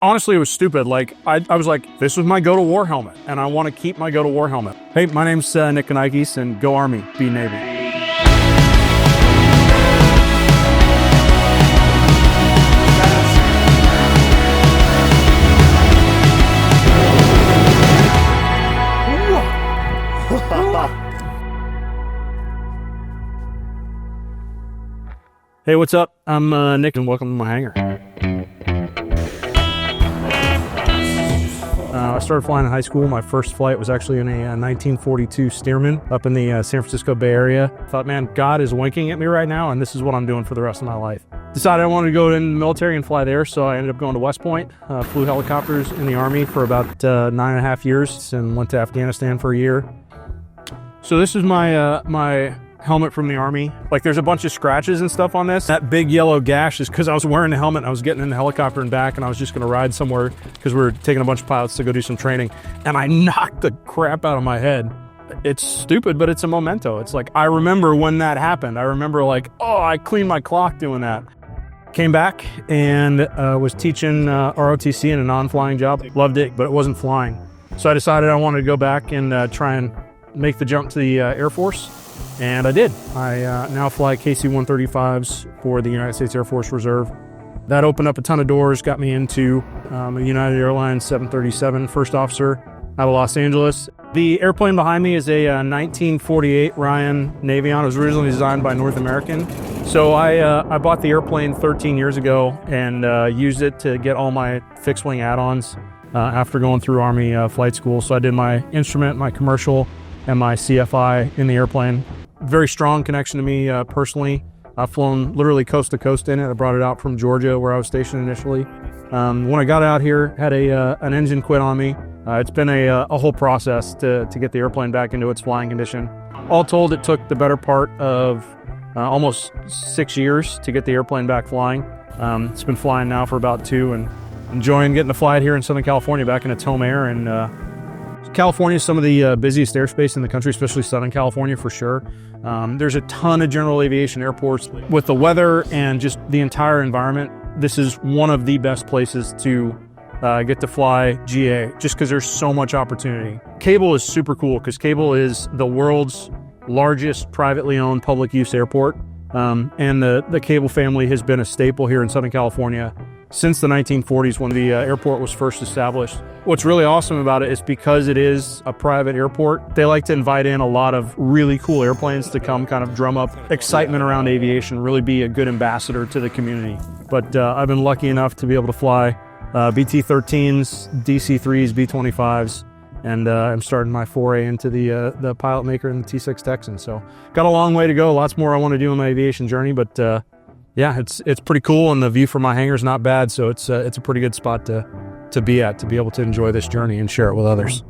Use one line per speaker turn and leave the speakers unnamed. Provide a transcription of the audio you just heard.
Honestly, it was stupid. Like, I was like, this was my go-to-war helmet, and I want to keep my go-to-war helmet. Hey, my name's Nick Kanavis, and go Army, be Navy. Hey, what's up? I'm Nick, and welcome to my hangar. I started flying in high school. My first flight was actually in a 1942 Stearman up in the San Francisco Bay Area. I thought, man, God is winking at me right now, and this is what I'm doing for the rest of my life. Decided I wanted to go in the military and fly there, so I ended up going to West Point. Flew helicopters in the Army for about 9.5 years, and went to Afghanistan for a year. So this is my my helmet from the Army. Like, there's a bunch of scratches and stuff on this. That big yellow gash is because I was wearing the helmet and I was getting in the helicopter and back, and I was just going to ride somewhere because we were taking a bunch of pilots to go do some training, and I knocked the crap out of my head. It's stupid, but it's a memento. It's like, I remember when that happened. I remember, like, oh, I cleaned my clock doing that. Came back and was teaching ROTC in a non-flying job. Loved it, but it wasn't flying. So I decided I wanted to go back and try and make the jump to the Air Force. And I did. I now fly KC-135s for the United States Air Force Reserve. That opened up a ton of doors, got me into a United Airlines 737 first officer out of Los Angeles. The airplane behind me is a 1948 Ryan Navion. It was originally designed by North American. So I bought the airplane 13 years ago and used it to get all my fixed wing add-ons after going through Army flight school. So I did my instrument, my commercial, and my CFI in the airplane. Very strong connection to me personally. I've flown literally coast to coast in it. I brought it out from Georgia, where I was stationed initially. When I got out here, had an engine quit on me. It's been a whole process to get the airplane back into its flying condition. All told, it took the better part of almost 6 years to get the airplane back flying. It's been flying now for about 2, and enjoying getting to fly it here in Southern California, back in its home air. And California is some of the busiest airspace in the country, especially Southern California for sure. There's a ton of general aviation airports. With the weather and just the entire environment, this is one of the best places to get to fly GA, just because there's so much opportunity. Cable is super cool because Cable is the world's largest privately owned public use airport. And the Cable family has been a staple here in Southern California since the 1940s, when the airport was first established. What's really awesome about it is because it is a private airport, they like to invite in a lot of really cool airplanes to come kind of drum up excitement around aviation, really be a good ambassador to the community. But I've been lucky enough to be able to fly BT-13s, DC-3s, B-25s, and I'm starting my foray into the pilot maker and the T-6 Texan. So got a long way to go, lots more I want to do in my aviation journey, but yeah, it's pretty cool, and the view from my hangar is not bad, so it's a pretty good spot to be at, to be able to enjoy this journey and share it with others.